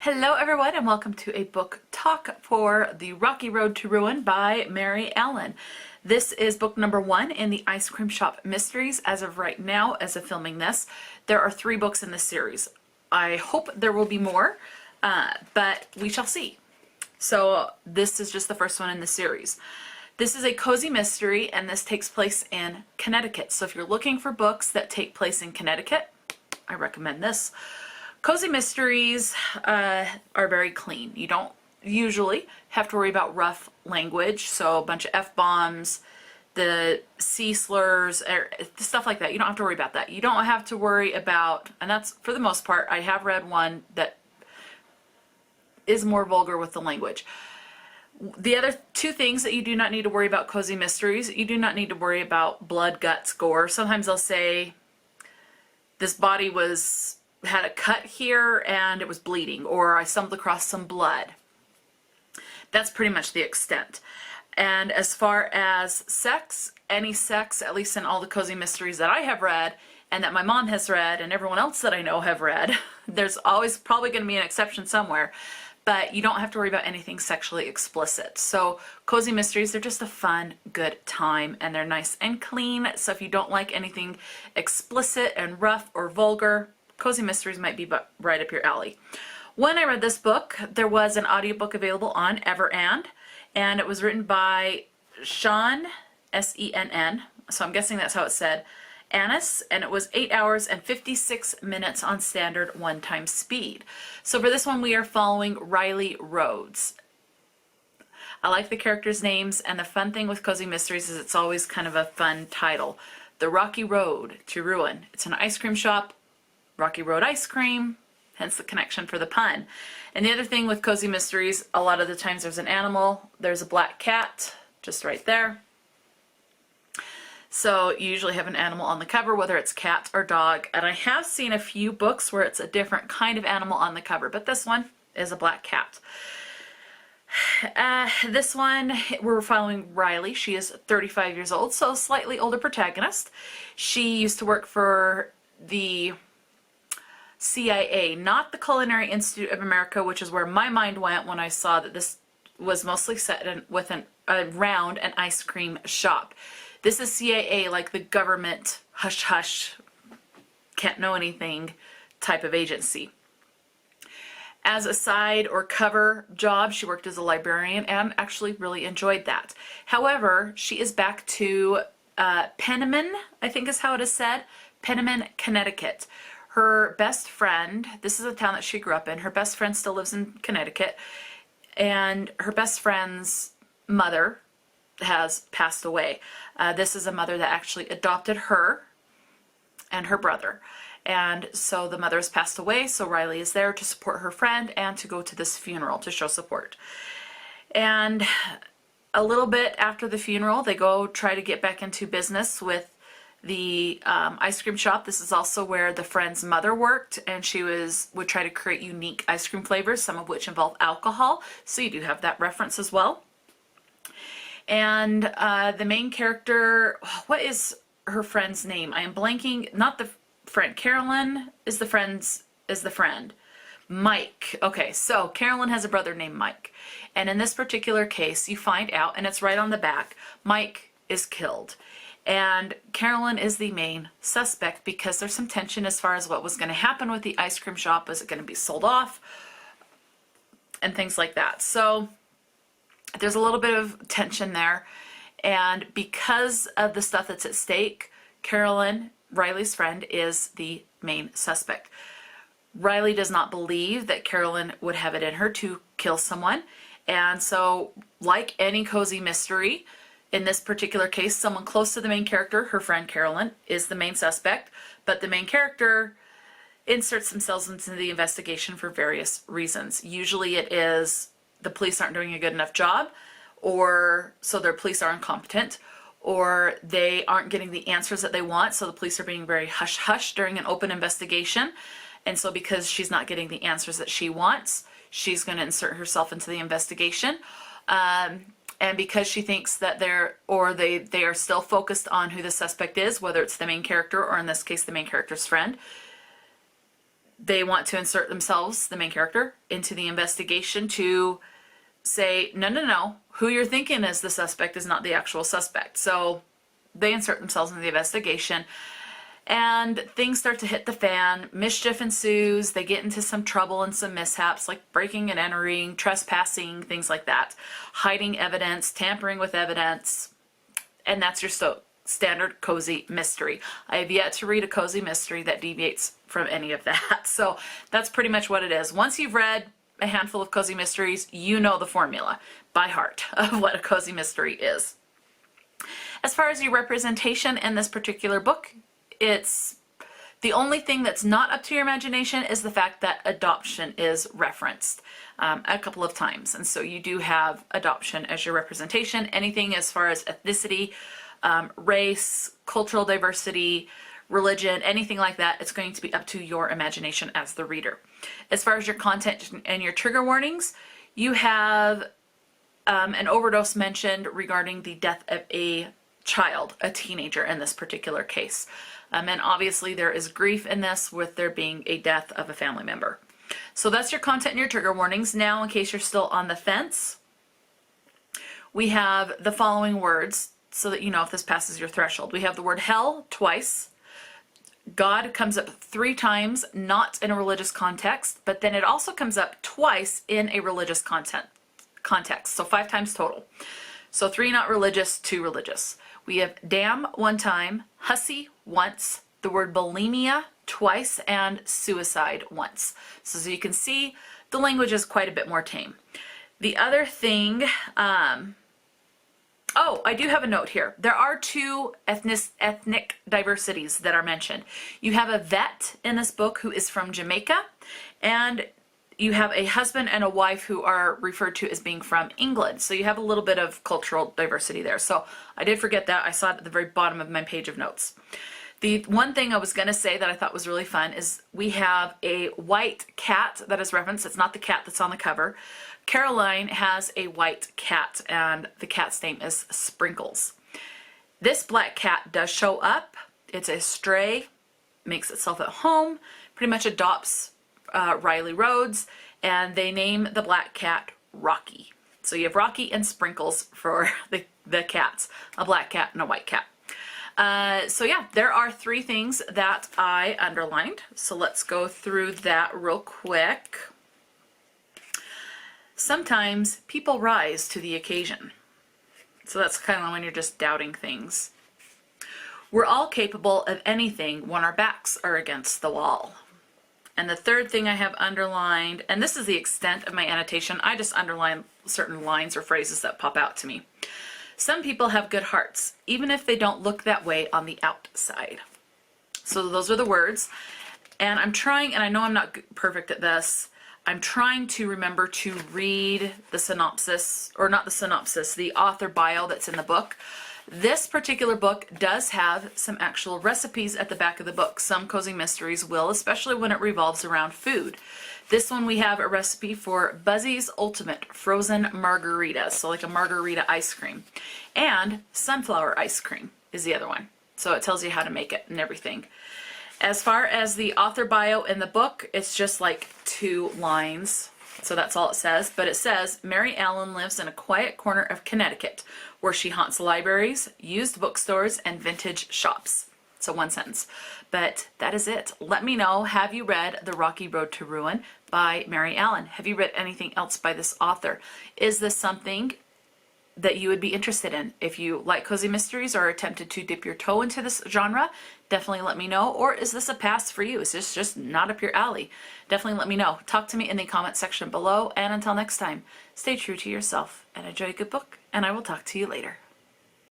Hello everyone and welcome to a book talk for The Rocky Road to Ruin by Meri Allen. This is book number 1 in the Ice Cream Shop Mysteries as of right now, as of filming this. There are 3 books in this series. I hope there will be more, but we shall see. So this is just the first one in the series. This is a cozy mystery and this takes place in Connecticut. So if you're looking for books that take place in Connecticut, I recommend this. Cozy mysteries are very clean. You don't usually have to worry about rough language, so a bunch of F-bombs, the C slurs, stuff like that. You don't have to worry about that. You don't have to worry about, and that's for the most part, I have read one that is more vulgar with the language. The other 2 things that you do not need to worry about cozy mysteries, you do not need to worry about blood, guts, gore. Sometimes they'll say this body had a cut here and it was bleeding, or I stumbled across some blood. That's pretty much the extent. And as far as sex, any sex, at least in all the cozy mysteries that I have read and that my mom has read and everyone else that I know have read, there's always probably going to be an exception somewhere, but you don't have to worry about anything sexually explicit. So cozy mysteries, they're just a fun, good time, and they're nice and clean. So if you don't like anything explicit and rough or vulgar, cozy mysteries might be right up your alley. When I read this book, there was an audiobook available on Everand, and it was written by Sean, S-E-N-N, so I'm guessing that's how it's said, Annis, and it was 8 hours and 56 minutes on standard one-time speed. So for this one, we are following Riley Rhodes. I like the characters' names, and the fun thing with cozy mysteries is it's always kind of a fun title. The Rocky Road to Ruin. It's an ice cream shop. Rocky Road ice cream, hence the connection for the pun. And the other thing with cozy mysteries, a lot of the times there's an animal. There's a black cat just right there. So you usually have an animal on the cover, whether it's cat or dog. And I have seen a few books where it's a different kind of animal on the cover, but this one is a black cat. This one, we're following Riley. She is 35 years old, so a slightly older protagonist. She used to work for the CIA, not the Culinary Institute of America, which is where my mind went when I saw that this was mostly set around an ice cream shop. This is CIA, like the government hush-hush, can't know anything type of agency. As a side or cover job, she worked as a librarian and actually really enjoyed that. However, she is back to Penniman, I think is how it is said, Penniman, Connecticut. Her best friend, this is a town that she grew up in, her best friend still lives in Connecticut, and her best friend's mother has passed away. This is a mother that actually adopted her and her brother. And so the mother has passed away, so Riley is there to support her friend and to go to this funeral to show support. And a little bit after the funeral, they go try to get back into business with the ice cream shop. This is also where the friend's mother worked, and she would try to create unique ice cream flavors, some of which involve alcohol, so you do have that reference as well. And the main character, what is her friend's name? I am blanking. Not the friend. Carolyn is the friend. Mike. Okay, so Carolyn has a brother named Mike, and in this particular case, you find out, and it's right on the back, Mike is killed. And Carolyn is the main suspect because there's some tension as far as what was going to happen with the ice cream shop. Was it going to be sold off? And things like that. So there's a little bit of tension there. And because of the stuff that's at stake, Carolyn, Riley's friend, is the main suspect. Riley does not believe that Carolyn would have it in her to kill someone. And so, like any cozy mystery, in this particular case, someone close to the main character, her friend Carolyn, is the main suspect, but the main character inserts themselves into the investigation for various reasons. Usually it is the police aren't doing a good enough job, or so their police are incompetent, or they aren't getting the answers that they want, so the police are being very hush-hush during an open investigation, and so because she's not getting the answers that she wants, she's going to insert herself into the investigation. And because she thinks that they are still focused on who the suspect is, whether it's the main character or in this case the main character's friend, they want to insert themselves, the main character, into the investigation to say, no, no, no, who you're thinking is the suspect is not the actual suspect. So they insert themselves in the investigation, and things start to hit the fan. Mischief ensues. They get into some trouble and some mishaps, like breaking and entering, trespassing, things like that, hiding evidence, tampering with evidence, and that's your standard cozy mystery. I have yet to read a cozy mystery that deviates from any of that. So that's pretty much what it is. Once you've read a handful of cozy mysteries, you know the formula by heart of what a cozy mystery is. As far as your representation in this particular book, it's the only thing that's not up to your imagination is the fact that adoption is referenced a couple of times. And so you do have adoption as your representation. Anything as far as ethnicity, race, cultural diversity, religion, anything like that, it's going to be up to your imagination as the reader. As far as your content and your trigger warnings, you have an overdose mentioned regarding the death of a child, a teenager in this particular case. And obviously there is grief in this with there being a death of a family member. So that's your content and your trigger warnings. Now, in case you're still on the fence, we have the following words so that you know if this passes your threshold. We have the word hell twice. God comes up 3 times, not in a religious context, but then it also comes up twice in a religious context. So 5 times total. So 3 not religious, 2 religious. We have damn 1 time, hussy once, the word bulimia twice, and suicide once. So as you can see, the language is quite a bit more tame. The other thing, oh, I do have a note here. There are 2 ethnic diversities that are mentioned. You have a vet in this book who is from Jamaica, and you have a husband and a wife who are referred to as being from England. So you have a little bit of cultural diversity there. So I did forget that. I saw it at the very bottom of my page of notes. The one thing I was going to say that I thought was really fun is we have a white cat that is referenced. It's not the cat that's on the cover. Caroline has a white cat, and the cat's name is Sprinkles. This black cat does show up. It's a stray, makes itself at home, pretty much adopts Riley Rhodes, and they name the black cat Rocky. So you have Rocky and Sprinkles for the cats, a black cat and a white cat. So yeah, there are 3 things that I underlined. So let's go through that real quick. Sometimes people rise to the occasion. So that's kind of when you're just doubting things. We're all capable of anything when our backs are against the wall. And the third thing I have underlined, and this is the extent of my annotation, I just underline certain lines or phrases that pop out to me. Some people have good hearts, even if they don't look that way on the outside. So those are the words. And I'm trying, and I know I'm not perfect at this, I'm trying to remember to read the synopsis, or not the synopsis, the author bio that's in the book. This particular book does have some actual recipes at the back of the book. Some cozy mysteries will, especially when it revolves around food. This one we have a recipe for Buzzy's Ultimate Frozen Margarita, so like a margarita ice cream. And sunflower ice cream is the other one. So it tells you how to make it and everything. As far as the author bio in the book, it's just like 2 lines. So that's all it says. But it says, Meri Allen lives in a quiet corner of Connecticut where she haunts libraries, used bookstores, and vintage shops. So 1 sentence. But that is it. Let me know, have you read The Rocky Road to Ruin by Meri Allen? Have you read anything else by this author? Is this something that you would be interested in? If you like cozy mysteries or are tempted to dip your toe into this genre, definitely let me know. Or is this a pass for you? Is this just not up your alley? Definitely let me know. Talk to me in the comment section below. And until next time, stay true to yourself and enjoy a good book. And I will talk to you later.